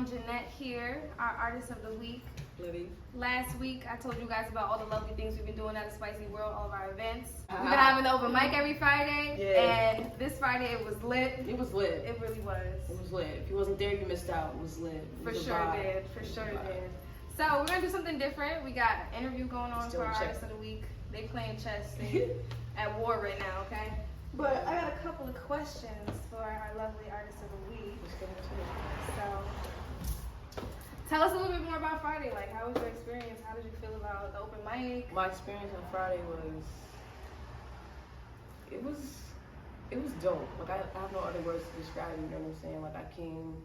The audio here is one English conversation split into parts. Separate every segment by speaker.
Speaker 1: Shaun Jeanette here, our Artist of the Week.
Speaker 2: Libby.
Speaker 1: Last week, I told you guys about all the lovely things we've been doing at the Spicy World, all of our events. We've been having the open mic every Friday, and this Friday it was lit.
Speaker 2: It was lit.
Speaker 1: It really was.
Speaker 2: It was lit. If you wasn't there, you missed out. It was lit.
Speaker 1: For sure did. So we're gonna do something different. We got an interview going on for our Artist of the Week. They playing chess. They at war right now, okay? But I got a couple of questions for our lovely Artist of the Week. So, tell us a little bit more about Friday. Like, how was your experience? How did you feel about the open mic?
Speaker 2: My experience on Friday was, it was dope. Like, I have no other words to describe it, you know what I'm saying? Like, I came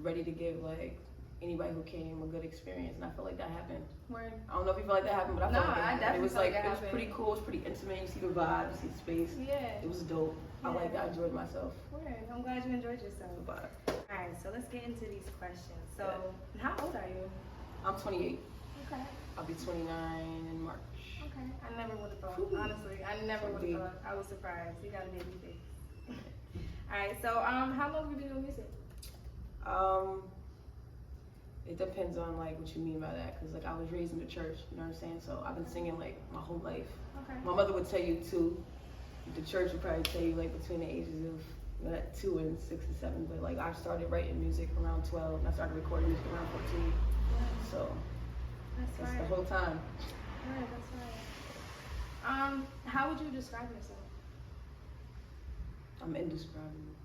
Speaker 2: ready to give, like, anybody who came a good experience, and I feel like that happened.
Speaker 1: Word.
Speaker 2: I don't know if you feel like that happened, but I felt like
Speaker 1: I definitely
Speaker 2: it was
Speaker 1: felt
Speaker 2: like
Speaker 1: like
Speaker 2: it was pretty cool. It was pretty intimate. You see the vibe, you see the space.
Speaker 1: Yeah.
Speaker 2: It was dope.
Speaker 1: Yeah.
Speaker 2: I liked it. I enjoyed myself.
Speaker 1: Word. I'm glad you enjoyed yourself.
Speaker 2: But
Speaker 1: Alright, so let's get into these questions. So, how old are you?
Speaker 2: I'm 28.
Speaker 1: Okay.
Speaker 2: I'll be 29 in March.
Speaker 1: Okay. I never would have thought. Honestly, I never would have thought. I was surprised. You got a baby face. Alright, so how long have you been doing music?
Speaker 2: It depends on like what you mean by that, because like I was raised in the church, you know what I'm saying? So I've been singing like my whole life.
Speaker 1: Okay.
Speaker 2: My mother would tell you too. The church would probably tell you like between the ages of 2 and 6 and 7. But like I started writing music around 12, and I started recording music around 14.
Speaker 1: Yeah.
Speaker 2: So
Speaker 1: That's right.
Speaker 2: the whole time.
Speaker 1: Right, that's right. How would you describe yourself?
Speaker 2: I'm indescribable.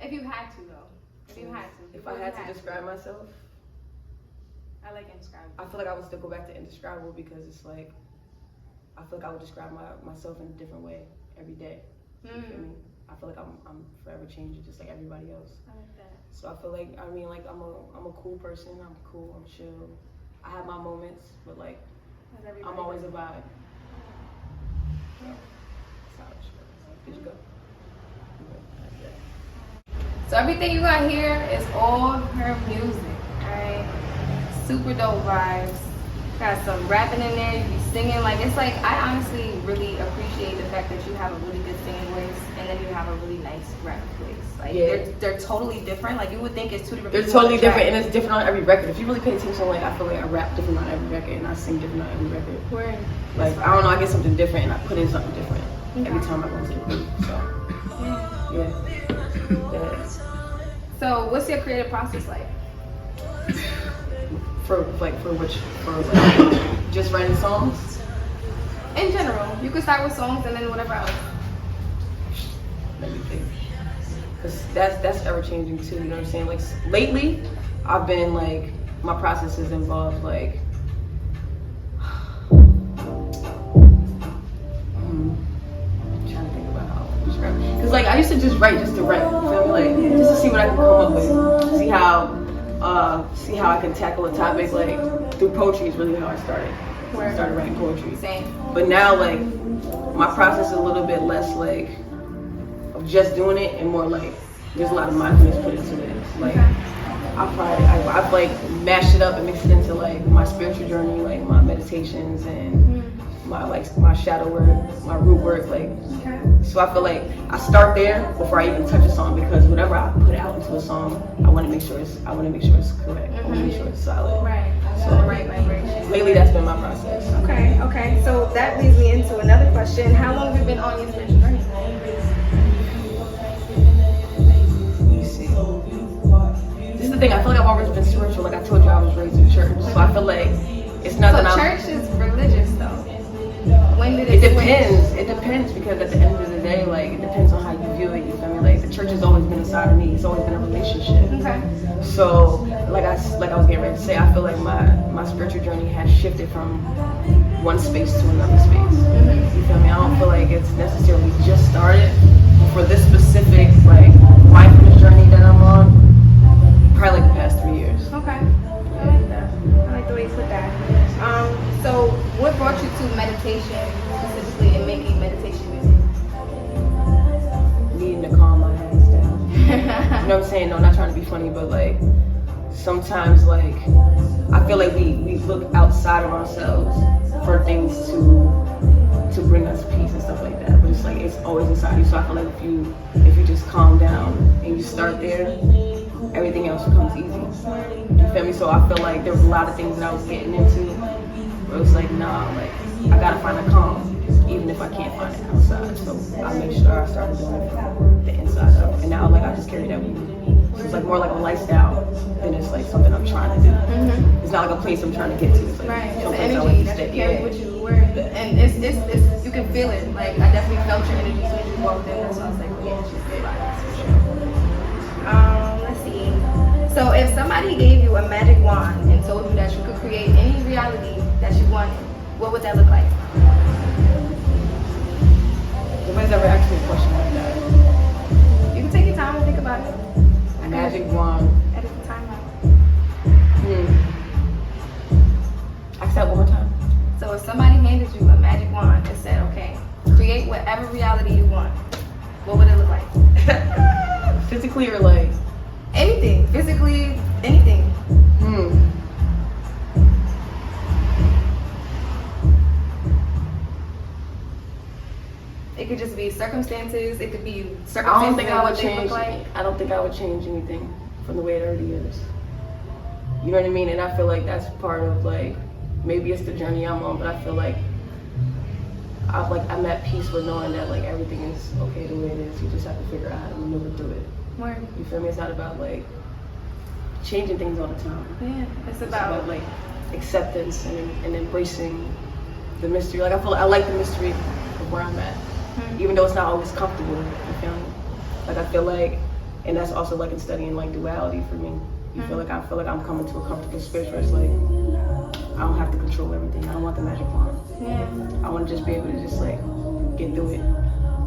Speaker 1: If you had to, though. If you had to.
Speaker 2: If I had to describe myself,
Speaker 1: I like indescribable.
Speaker 2: I feel like I would still go back to indescribable, because it's like I feel like I would describe myself in a different way every day. You feel me? I feel like I'm forever changing, just like everybody else.
Speaker 1: I like that.
Speaker 2: So I feel like I'm a cool person. I'm cool. I'm chill. I have my moments, but like I'm always a vibe. So that's how it should. Did you go?
Speaker 1: So everything you got here is all her music, alright? Super dope vibes. Got some rapping in there, you be singing. Like, it's like, I honestly really appreciate the fact that you have a really good singing voice and then you have a really nice rap voice. Like, they're totally different. Like, you would think it's two different
Speaker 2: They're totally different, and it's different on every record. If you really pay attention, like, I feel like I rap different on every record and I sing different on every record.
Speaker 1: Word.
Speaker 2: Like, I don't know, I get something different and I put in something different every time I go to the beat. So, yeah.
Speaker 1: So, what's your creative process like?
Speaker 2: For just writing songs?
Speaker 1: In general, you could start with songs and then whatever else.
Speaker 2: Let me think. Cause that's ever changing too. You know what I'm saying? Like lately, I've been like my processes involve like. Trying to think about how to describe it. Cause like I used to just write just to write. You feel me? Like just to see what I can come up with. See how I can tackle a topic. Like through poetry is really how I started. I started writing poetry.
Speaker 1: Same.
Speaker 2: But now like my process is a little bit less like of just doing it and more like there's a lot of mindfulness put into it. Like I've like mashed it up and mixed it into like my spiritual journey, like my meditations and my shadow work, my root work, like so I feel like I start there before I even touch a song, because whatever I put out into a song, I want to make sure it's correct. I want to make sure it's solid.
Speaker 1: Right.
Speaker 2: So
Speaker 1: the right vibration.
Speaker 2: Lately that's been my process.
Speaker 1: Okay. So that leads me into another question. How long have you been on your spiritual journey?
Speaker 2: This is the thing, I feel like I've always been spiritual. Like I told you, I was raised in church. So I feel like it's not that
Speaker 1: church is religious though. When did
Speaker 2: it depends. It depends, because at the end of the day, like it depends on how you view it. You feel me? Like the church has always been a side of me. It's always been a relationship.
Speaker 1: Okay.
Speaker 2: So like I was getting ready to say, I feel like my spiritual journey has shifted from one space to another space. You feel me? I don't feel like it's necessarily just started. For this specific like mindfulness journey that I'm on, probably like the past 3 years.
Speaker 1: Okay. I like that. I like the way you put that. So what brought you to meditation, specifically in making meditation music?
Speaker 2: Needing to calm my hands down. You know what I'm saying? No, I'm not trying to be funny, but like sometimes like I feel like we look outside of ourselves for things to bring us peace and stuff like that. But it's always inside you. So I feel like if you just calm down and you start there, everything else becomes easy. You feel me? So I feel like there was a lot of things that I was getting into where it was like, nah, like I gotta find a calm, even if I can't find it outside. So I made sure I started doing it from the inside up. And now like I just carry that with me. So it's like more like a lifestyle than it's like something I'm trying to do. Mm-hmm. It's not like a place I'm trying to get to. It's like
Speaker 1: right. It's the
Speaker 2: energy
Speaker 1: energy that you carry with you. And it's you can feel it. Like I definitely felt your energy as soon as you walked in. That's why I was like, oh yeah, she's good vibes for sure. Let's see. So if somebody gave you a magic wand and told you that you could create any reality that you wanted, what would that look like?
Speaker 2: Nobody's ever asked me a question like that.
Speaker 1: You can take your time and think about it.
Speaker 2: A magic wand.
Speaker 1: Edit the timeline.
Speaker 2: Ask that one more time.
Speaker 1: So if somebody handed you a magic wand and said, okay, create whatever reality you want, what would it look like?
Speaker 2: Physically or like?
Speaker 1: Anything. Physically, anything. It could just be circumstances. It could be circumstances.
Speaker 2: I don't think I would
Speaker 1: what they
Speaker 2: change.
Speaker 1: look like.
Speaker 2: I don't think I would change anything from the way it already is. You know what I mean? And I feel like that's part of like, maybe it's the journey I'm on, but I feel like I'm at peace with knowing that like everything is okay the way it is. You just have to figure out how to maneuver through it.
Speaker 1: Word.
Speaker 2: You feel me? It's not about like changing things all the time.
Speaker 1: Yeah, it's about
Speaker 2: like acceptance and embracing the mystery. Like I like the mystery of where I'm at. Even though it's not always comfortable, you feel me? Like I feel like, and that's also like in studying like duality for me. You feel like I feel like I'm coming to a comfortable space where it's like I don't have to control everything. I don't want the magic wand.
Speaker 1: Yeah.
Speaker 2: I want to just be able to just like get through it.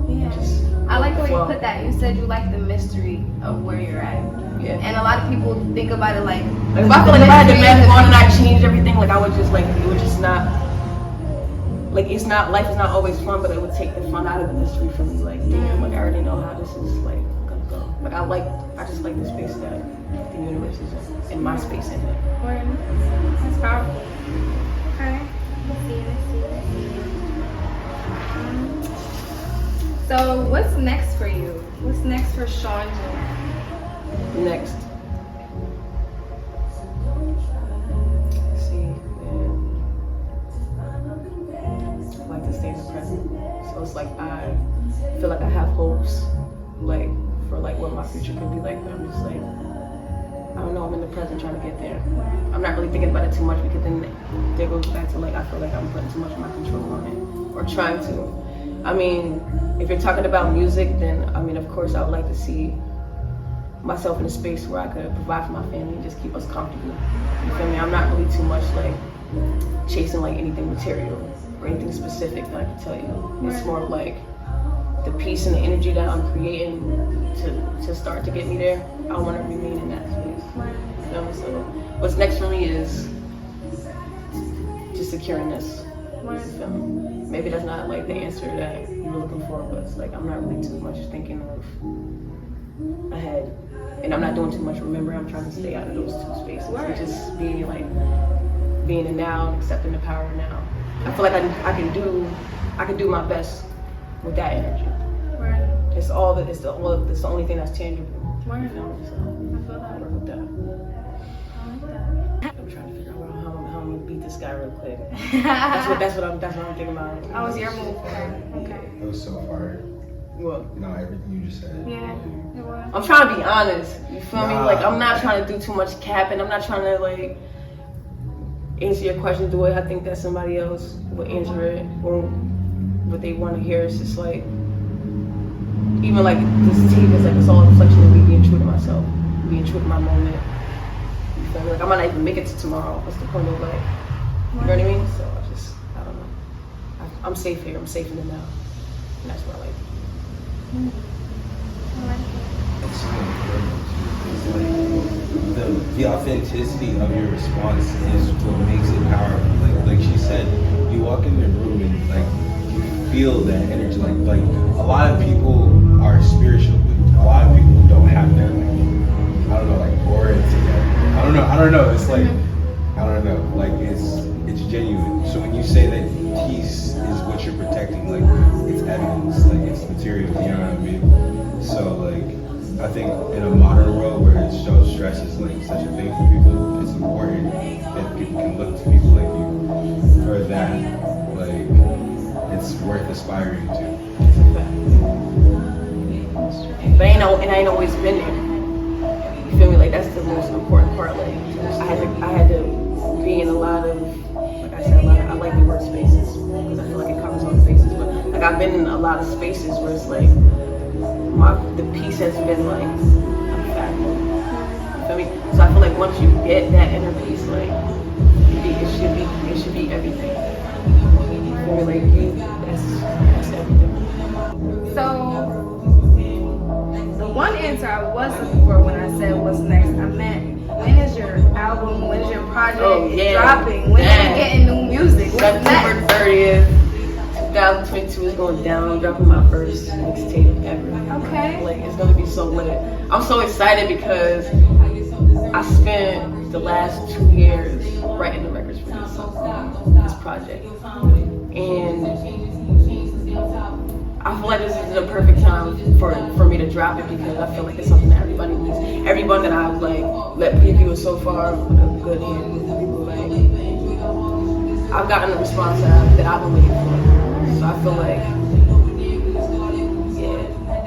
Speaker 1: Yeah.
Speaker 2: Just
Speaker 1: I like the way you put that. You said you like the mystery of where you're at.
Speaker 2: Yeah.
Speaker 1: And a lot of people think about it like
Speaker 2: if I feel like if I had the magic wand and I changed everything, like I would just like it would just not. Like it's not, life is not always fun, but it would take the fun out of the mystery for me. Like, damn, like I already know how this is like gonna go. Like I just like the space that the universe is in, and my space in it.
Speaker 1: That's powerful. Okay. Let's see. So what's next for you? What's next for Shaun Jeanette?
Speaker 2: Next. To stay in the present. So it's like I feel like I have hopes like for like what my future could be like, but I'm just like I don't know, I'm in the present trying to get there. I'm not really thinking about it too much because then there goes back to like I feel like I'm putting too much of my control on it or trying to. I mean, if you're talking about music, then I mean of course I would like to see myself in a space where I could provide for my family and just keep us comfortable. You feel me? I'm not really too much like chasing like anything material or anything specific that I can tell you. It's more of like the peace and the energy that I'm creating to start to get me there. I want to remain in that space. You know? So what's next for me is just securing this. You feel me? Maybe that's not like the answer that you were looking for, but it's like I'm not really too much thinking of ahead. And I'm not doing too much remembering. I'm trying to stay out of those two spaces. And just being in now and accepting the power of now. I feel like I can do my best with that energy.
Speaker 1: Right.
Speaker 2: It's the only thing that's tangible.
Speaker 1: Right.
Speaker 2: You feel me? So
Speaker 1: I feel that.
Speaker 2: I work with that.
Speaker 1: I like that.
Speaker 2: I'm trying to figure out how I'm gonna beat this guy real quick. that's what I'm thinking about.
Speaker 1: That was your move. Okay.
Speaker 3: It was so fire.
Speaker 2: What?
Speaker 3: No, everything you just said.
Speaker 1: Yeah. It was.
Speaker 2: I'm trying to be honest. You feel me?
Speaker 3: Nah.
Speaker 2: Like I'm not trying to do too much capping. I'm not trying to like answer your question the way I think that somebody else would answer it or what they want to hear. It's just like, even like this tape is like, it's all a reflection of me being true to myself, being true to my moment. You feel me? Like I might not even make it to tomorrow. What's the point of like, you know what I mean? So I don't know. I'm safe here. I'm safe in the now. And that's what I like.
Speaker 3: It's so important. It's like the authenticity of your response is what makes it powerful. Like she said, you walk in the room and like you feel that energy. Like a lot of people are spiritual, but a lot of people don't have that. Like, I don't know, like aura together. I don't know. It's like I don't know. Like it's genuine. So when you say that peace is what you're protecting, like it's evidence, like it's material. You know what I mean? So like I think in a modern world where it's so stress is like such a thing for people, it's important that people can look to people like you for that. Like, it's worth aspiring to.
Speaker 2: But I ain't always been there. You feel me? Like, that's the most important part. Like, I had to be in a lot of, like I said, I like the word spaces because I feel like it covers all the spaces. But like, I've been in a lot of spaces where it's like the peace has been like unfathomable. You feel me? So I feel like once you get that inner peace, like it should be everything. You feel me? Like that's everything.
Speaker 1: So the one answer I was looking for when I said what's next, I meant when is your album, when is your project dropping, when are you getting new music? What's
Speaker 2: September
Speaker 1: next?
Speaker 2: 30th. 2022 is going down. I'm dropping my first mixtape ever.
Speaker 1: Okay.
Speaker 2: Like, it's gonna be so lit. I'm so excited because I spent the last 2 years writing the records for this project, and I feel like this is the perfect time for me to drop it because I feel like it's something that everybody needs. Everyone that I've like let preview it so far with a good hand with people, like I've gotten the response that I've been waiting for. So I feel like,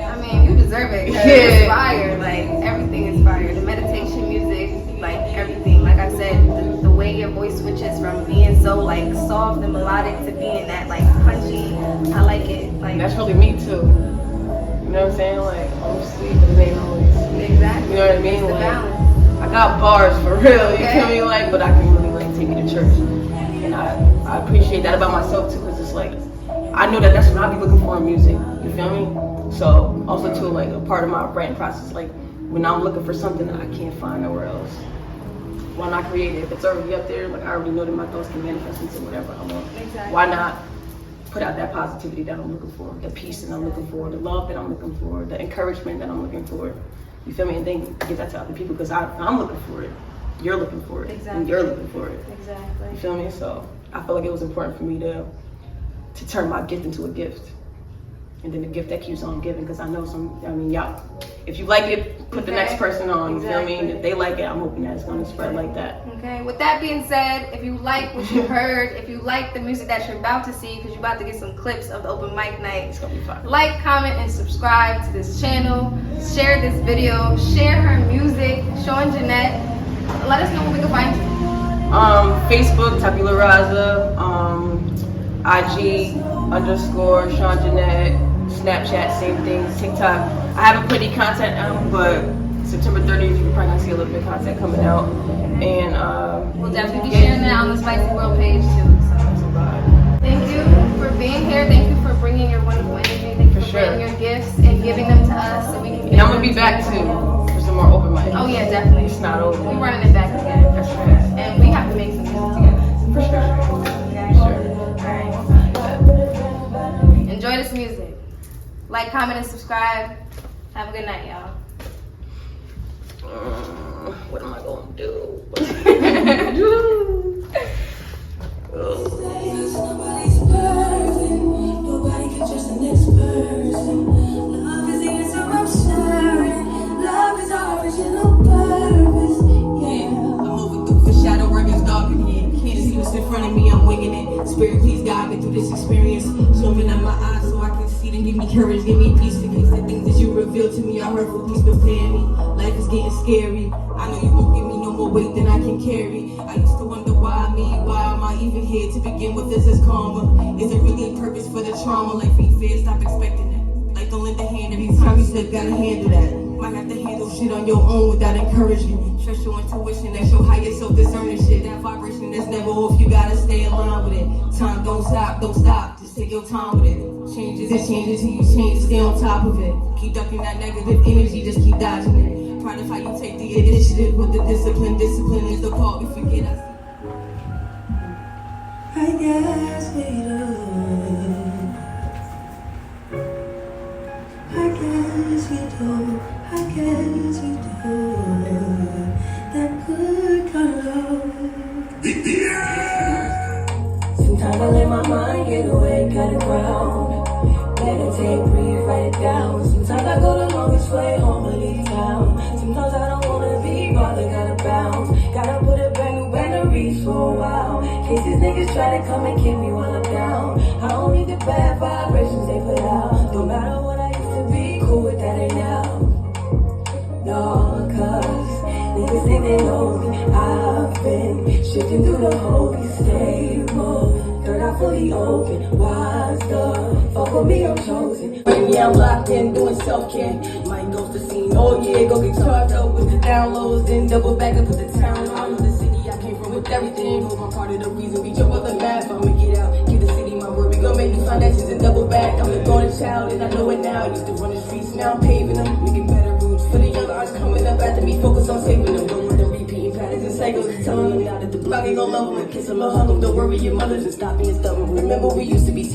Speaker 1: I mean, you deserve it. It's fire. Like, everything is fire. The meditation music, like everything. Like I said, the way your voice switches from being so like soft and melodic to being that like punchy. I like it. Like,
Speaker 2: that's really me too. You know what I'm saying? Like, I'm sweet, but it ain't always.
Speaker 1: Exactly.
Speaker 2: You know what I mean?
Speaker 1: It's the
Speaker 2: Like,
Speaker 1: balance.
Speaker 2: I got bars for real. You feel me? Like, but I can really like take you to church, and I appreciate that about myself too, because it's like, I know that that's what I be looking for in music. You feel me? So also too, like a part of my writing process, like when I'm looking for something that I can't find nowhere else, why not create it? If it's already up there, like I already know that my thoughts can manifest into whatever I want.
Speaker 1: Exactly.
Speaker 2: Why not put out that positivity that I'm looking for, the peace that I'm looking for, the love that I'm looking for, the encouragement that I'm looking for. You feel me? And then give that to other people because I'm looking for it. You're looking for it.
Speaker 1: Exactly.
Speaker 2: And you're looking for it.
Speaker 1: Exactly.
Speaker 2: You feel me? So I feel like it was important for me to turn my gift into a gift, and then the gift that keeps on giving. Because I know y'all, if you like it, put the next person on. You feel me? And if they like it, I'm hoping that it's gonna spread like that.
Speaker 1: Okay. With that being said, if you like what you heard, if you like the music that you're about to see, because you're about to get some clips of the open mic night,
Speaker 2: It's gonna be fun.
Speaker 1: like, comment, and subscribe to this channel. Share this video. Share her music. Shaun Jeanette. Let us know where we can find you.
Speaker 2: Facebook, Tabula Raza. IG _ Shaun Jeanette. Snapchat, same thing. TikTok. I haven't put any content out, but September 30th, you're probably gonna see a little bit of content coming out. And
Speaker 1: We'll definitely be sharing that on the Spicy World page too. So thank you for being here. Thank you for bringing your wonderful energy. Thank you for bringing your gifts and giving them to us so we can.
Speaker 2: And I'm gonna be back too for some more open mics.
Speaker 1: Oh yeah, definitely.
Speaker 2: It's not over.
Speaker 1: We're running it back again.
Speaker 2: That's right.
Speaker 1: And we have to make some music together.
Speaker 2: For sure.
Speaker 1: Okay? Alright. Enjoy this music. Like, comment, and subscribe. Have a good night, y'all.
Speaker 2: What am I gonna do?
Speaker 4: Nobody's perfect. Nobody can trust the next person. Love is the answer I'm sharing. Love is our original purpose. Yeah, I'm moving through the shadow work is dark in here. Can't see what's in front of me, I'm winging it. Spirit, please guide me through this experience. Zooming out my eyes so I can see them. Give me courage, give me peace. Forget the things that you reveal to me. I heard for peace, prepare me. Life is getting scary. I know you won't give me no more weight than I can carry. I used to wonder why me, why am I even here to begin with? This is karma. Is there really a purpose for the trauma? Life ain't fair, stop expecting it. Like don't lend a hand every time you slip, gotta handle that. Might have to handle shit on your own without encouragement. Trust your intuition, that's your higher self discerning shit. That vibration that's never off, you gotta stay in line with it. Time don't stop, just take your time with it. Changes and changes till you change, stay on top of it. Keep ducking that negative energy, just keep dodging it. Proud of how you take the initiative with the discipline. Discipline is the part we forget. I guess we do. I guess we do. I guess we do. That good kind of love. Sometimes I let my mind get away, cut it ground. Meditate, breathe, write it down. Sometimes I go the longest way home, but peace for a while. In case these niggas try to come and kick me while I'm down. I don't need the bad vibrations they put out. No matter what I used to be, cool with that ain't now. No, cause niggas think they know me. I've been shifting through the holy stable. Third eye fully open, wise the fuck with me, I'm chosen. Baby, I'm locked in, doing self-care. Might go to the scene, oh yeah, go get charged up with the downloads, then double back up with the town. I know the city I came from with everything. Hope I'm part of the reason we jump on the map. I'ma get out, give the city my word. We gon' make these foundations and double back. I'm the golden child and I know it now. Used to run the streets, now I'm paving them, making better routes for the young arts coming up after me. Focus on saving them, don't want them repeating patterns and cycles. Telling them now that the block ain't gon' love them and kiss them or hug them. Don't worry your mothers and stop being stubborn. Remember we used to be seen.